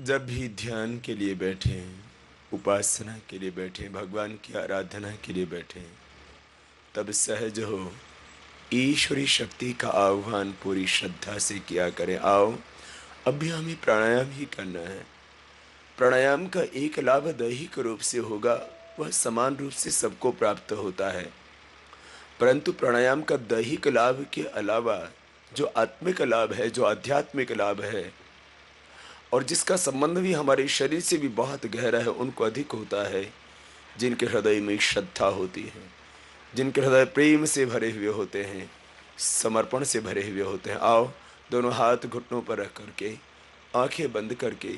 जब भी ध्यान के लिए बैठें, उपासना के लिए बैठें, भगवान की आराधना के लिए बैठें, तब सहज हो ईश्वरी शक्ति का आह्वान पूरी श्रद्धा से किया करें। आओ, अभी हमें प्राणायाम ही करना है। प्राणायाम का एक लाभ दैहिक रूप से होगा, वह समान रूप से सबको प्राप्त होता है, परंतु प्राणायाम का दैहिक लाभ के अलावा जो आत्मिक लाभ है, जो आध्यात्मिक लाभ है और जिसका संबंध भी हमारे शरीर से भी बहुत गहरा है, उनको अधिक होता है जिनके हृदय में श्रद्धा होती है, जिनके हृदय प्रेम से भरे हुए होते हैं, समर्पण से भरे हुए होते हैं। आओ, दोनों हाथ घुटनों पर रख करके, आंखें बंद करके,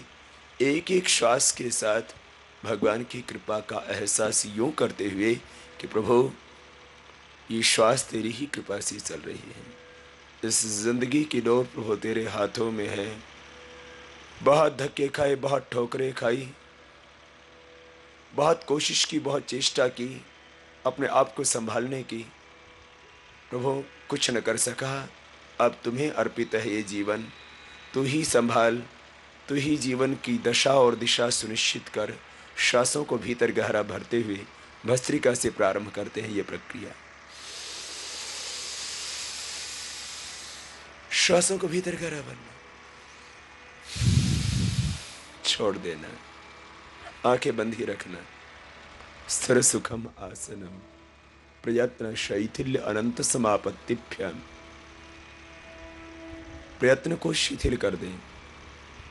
एक एक श्वास के साथ भगवान की कृपा का एहसास यूं करते हुए कि प्रभु, ये श्वास तेरी ही कृपा से चल रही है। इस जिंदगी की डोर प्रभु तेरे हाथों में है। बहुत धक्के खाए, बहुत ठोकरें खाई, बहुत कोशिश की, बहुत चेष्टा की अपने आप को संभालने की, प्रभु कुछ न कर सका। अब तुम्हें अर्पित है ये जीवन, तू ही संभाल, तू ही जीवन की दशा और दिशा सुनिश्चित कर। श्वासों को भीतर गहरा भरते हुए भस्त्रिका से प्रारंभ करते हैं ये प्रक्रिया। श्वासों को भीतर गहरा भरना, छोड़ देना, आंखें बंद ही रखना। स्थिर सुखम आसनम प्रयत्न शैथिल्य अनंत समापत्तिभ्याम। प्रयत्न को शिथिल कर दें,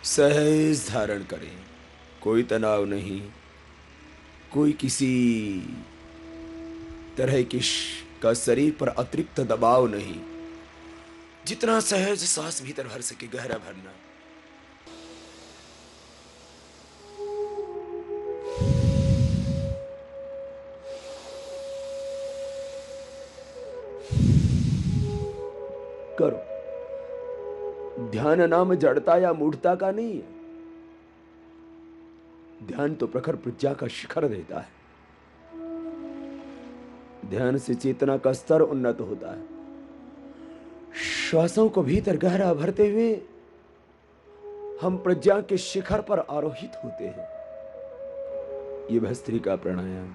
सहज धारण करें, कोई तनाव नहीं, कोई किसी तरह का शरीर पर अतिरिक्त दबाव नहीं। जितना सहज सांस भीतर भर सके गहरा भरना। करो। ध्यान नाम जड़ता या मूढ़ता का नहीं है। ध्यान तो प्रखर प्रज्ञा का शिखर देता है। ध्यान से चेतना का स्तर उन्नत होता है। श्वासों को भीतर गहरा भरते हुए हम प्रज्ञा के शिखर पर आरोहित होते हैं। ये भस्त्रिका प्राणायाम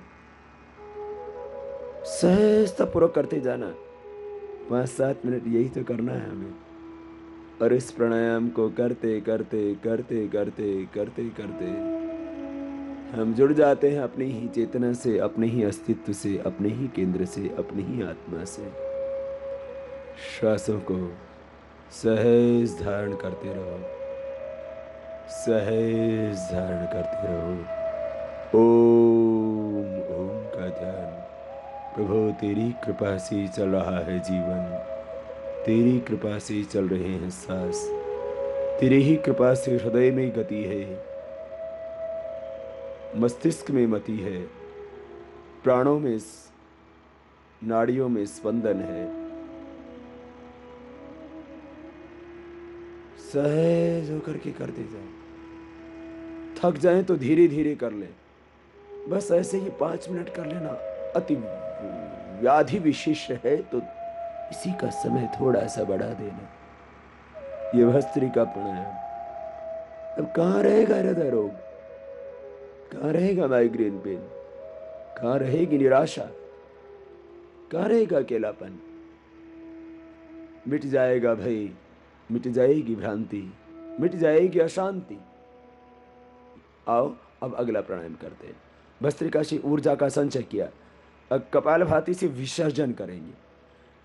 सहजता पूर्वक करते जाना। 5-7 मिनट यही तो करना है हमें। और इस प्राणायाम को करते करते करते करते करते करते हम जुड़ जाते हैं अपनी ही चेतना से, अपने ही अस्तित्व से, अपने ही केंद्र से, अपनी ही आत्मा से। श्वासों को सहज धारण करते रहो, सहज धारण करते रहो। ओम ओम का ध्यान। प्रभु तेरी कृपा से चल रहा है जीवन, तेरी कृपा से चल रहे हैं सांस, तेरी ही कृपा से हृदय में गति है, मस्तिष्क में मति है, प्राणों में, नाड़ियों में स्पंदन है। सहज होकर के करते जाए। थक जाए तो धीरे धीरे कर ले, बस ऐसे ही 5 मिनट कर लेना। अति व्याधि विशेष है तो इसी का समय थोड़ा सा बढ़ा देना। ये भस्त्रिका प्राणायाम। अब कहाँ रहेगा हृदय रोग, कहाँ रहेगा माइग्रेन पेन, कहाँ रहेगी निराशा, कहाँ रहेगा अकेलापन। मिट जाएगा भय, मिट जाएगी भ्रांति, मिट जाएगी अशांति। आओ अब अगला प्राणायाम करते हैं। भस्त्रिका से ऊर्जा का संचय किया, अब कपालभाति से विसर्जन करेंगे।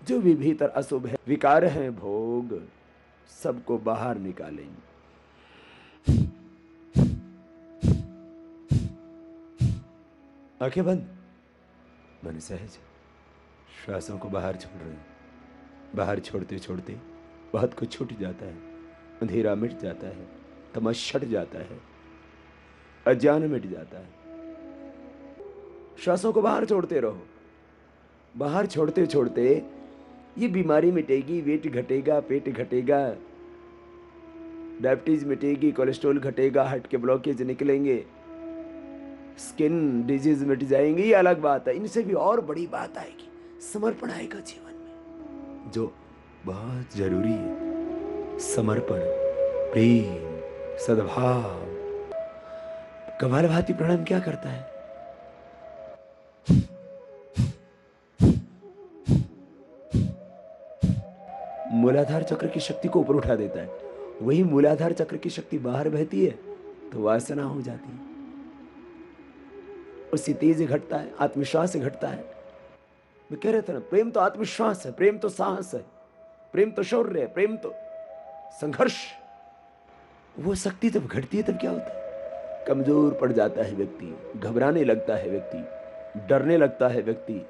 जो भी भीतर अशुभ है, विकार है, भोग, सबको बाहर निकालेंगे। आंखें बंद, मन सहज। श्वासों को बाहर छोड़ रहे हैं। बाहर छोड़ते छोड़ते बहुत कुछ छूट जाता है। अंधेरा मिट जाता है, तमस छट जाता है, अज्ञान मिट जाता है। श्वासों को बाहर छोड़ते रहो। बाहर छोड़ते छोड़ते ये बीमारी मिटेगी, वेट घटेगा, पेट घटेगा, डायबिटीज मिटेगी, कोलेस्ट्रॉल घटेगा, हार्ट के ब्लॉकेज निकलेंगे, स्किन डिजीज मिट जाएंगे। ये अलग बात है। इनसे भी और बड़ी बात आएगी, समर्पण आएगा जीवन में, जो बहुत जरूरी है। समर्पण, प्रेम, सद्भाव, कपालभाति प्राणायाम क्या करता है? मूलाधार चक्र की शक्ति को ऊपर उठा देता है। वही मूलाधार चक्र की शक्ति बाहर बहती है तो वासना हो जाती है, उससे तेज घटता है, आत्मविश्वास घटता है। मैं कह रहा था ना, प्रेम तो आत्मविश्वास है, प्रेम तो साहस है, प्रेम तो शौर्य है, प्रेम तो संघर्ष। वो शक्ति जब घटती है तब क्या होता है? कमजोर पड़ जाता है व्यक्ति, घबराने लगता है व्यक्ति, डरने लगता है व्यक्ति।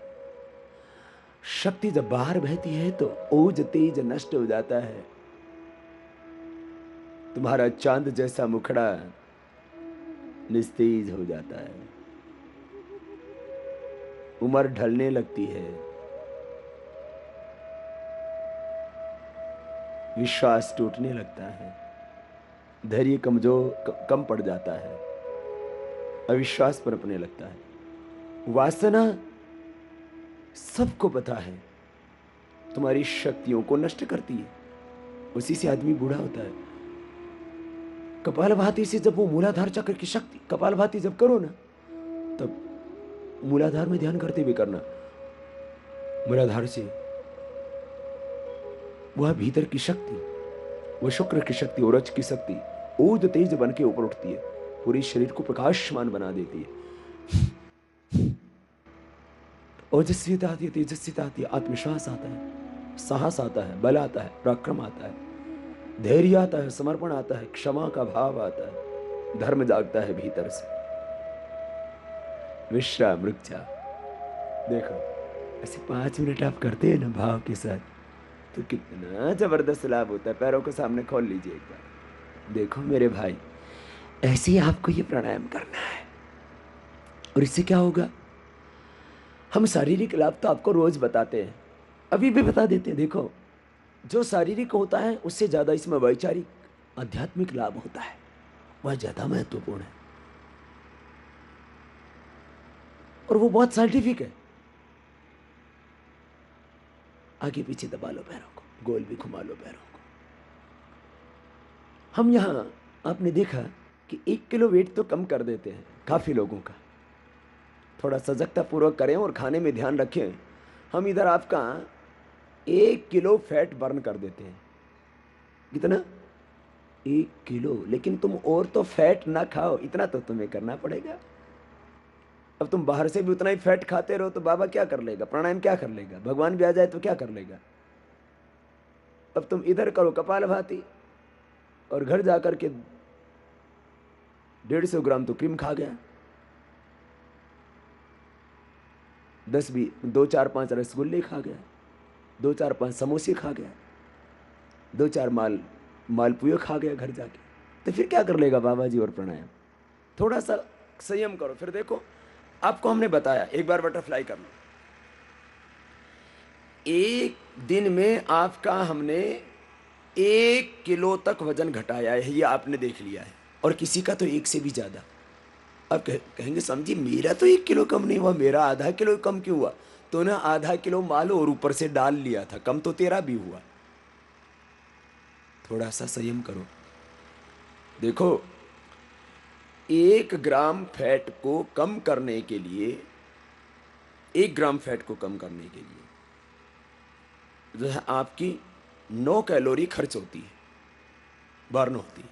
शक्ति जब बाहर बहती है तो ओज तेज नष्ट हो जाता है। तुम्हारा चांद जैसा मुखड़ा निस्तेज हो जाता है, उम्र ढलने लगती है, विश्वास टूटने लगता है, धैर्य कमजोर कम पड़ जाता है, अविश्वास पनपने लगता है। वासना सबको पता है तुम्हारी शक्तियों को नष्ट करती है, उसी से आदमी बूढ़ा होता है। कपालभाति से जब वो मूलाधार चक्र की शक्ति, कपालभाति जब करो ना तब मूलाधार में ध्यान करते हुए करना। मूलाधार से वह भीतर की शक्ति, वह शुक्र की शक्ति, ओरज की शक्ति ओज तेज बन के ऊपर उठती है, पूरे शरीर को प्रकाशमान बना देती है। ओजस्विता आती है, तेजस्विता आती है, आत्मविश्वास आता है, साहस आता है, बल आता है, पराक्रम आता है, धैर्य आता है, समर्पण आता है, क्षमा का भाव आता है, धर्म जागता है भीतर से। विश्राम, रुक जा। देखो ऐसे 5 मिनट आप करते हैं ना भाव के साथ तो कितना जबरदस्त लाभ होता है। पैरों को सामने खोल लीजिए एक बार, देखो मेरे भाई, ऐसे ही आपको ये प्राणायाम करना है। और इससे क्या होगा? हम शारीरिक लाभ तो आपको रोज बताते हैं, अभी भी बता देते हैं। देखो जो शारीरिक होता है उससे ज्यादा इसमें वैचारिक आध्यात्मिक लाभ होता है, वह ज्यादा महत्वपूर्ण है और वो बहुत साइंटिफिक है। आगे पीछे दबा लो पैरों को, गोल भी घुमा लो पैरों को। हम यहां आपने देखा कि 1 किलो वेट तो कम कर देते हैं काफी लोगों का। थोड़ा सजगता पूर्वक करें और खाने में ध्यान रखें। हम इधर आपका 1 किलो फैट बर्न कर देते हैं। कितना? 1 किलो। लेकिन तुम और तो फैट ना खाओ, इतना तो तुम्हें करना पड़ेगा। अब तुम बाहर से भी उतना ही फैट खाते रहो तो बाबा क्या कर लेगा? प्राणायाम क्या कर लेगा? भगवान भी आ जाए तो क्या कर लेगा? अब तुम इधर करो कपालभाति और घर जाकर के 150 ग्राम तो क्रीम खा गया, 2 4 5 रसगुल्ले खा गया, 2 4 5 समोसे खा गया, 2 4 मालपुए खा गया घर जाके। तो फिर क्या कर लेगा बाबा जी? और प्राणायाम थोड़ा सा संयम करो। फिर देखो आपको हमने बताया, एक बार बटरफ्लाई कर लो। 1 दिन में आपका हमने 1 किलो तक वजन घटाया है, ये आपने देख लिया है। और किसी का तो 1 से भी ज्यादा। अब कहेंगे समझी मेरा तो 1 किलो कम नहीं हुआ, मेरा आधा किलो कम क्यों हुआ? तो ना आधा किलो माल और ऊपर से डाल लिया था, कम तो तेरा भी हुआ। थोड़ा सा संयम करो। देखो 1 ग्राम फैट को कम करने के लिए, 1 ग्राम फैट को कम करने के लिए जो है आपकी 9 कैलोरी खर्च होती है, बर्न होती है।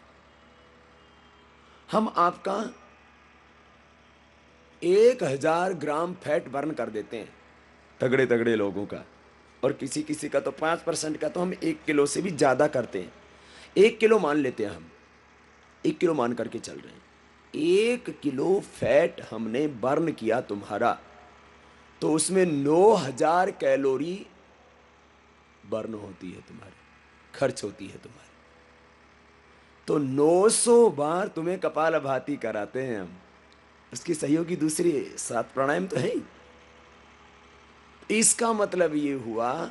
हम आपका 1000 ग्राम फैट बर्न कर देते हैं, तगड़े तगड़े लोगों का। और किसी किसी का तो 5% का तो हम 1 किलो से भी ज्यादा करते हैं। 1 किलो मान लेते हैं हम, 1 किलो मान करके चल रहे हैं। 1 किलो फैट हमने बर्न किया तुम्हारा, तो उसमें 9000 कैलोरी बर्न होती है तुम्हारी, खर्च होती है तुम्हारी। तो 900 बार तुम्हें कपालभाति कराते हैं हम। उसकी सहयोगी दूसरी 7 प्राणायाम तो है ही। इसका मतलब ये हुआ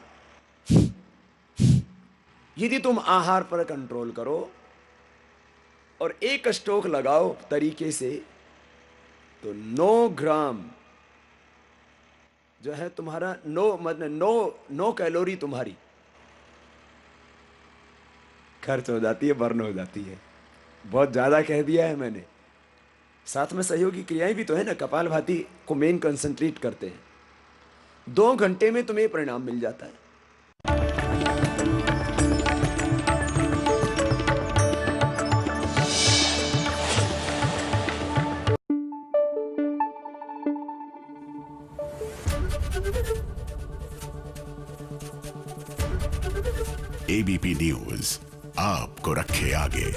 यदि तुम आहार पर कंट्रोल करो और एक स्टोक लगाओ तरीके से, तो 9 ग्राम जो है तुम्हारा 9 कैलोरी तुम्हारी खर्च हो जाती है, बर्न हो जाती है। बहुत ज्यादा कह दिया है मैंने, साथ में सहयोगी क्रियाएं भी तो है ना, कपालभाति को मेन कंसंट्रेट करते हैं, 2 घंटे में तुम्हें परिणाम मिल जाता है। एबीपी न्यूज आपको रखे आगे।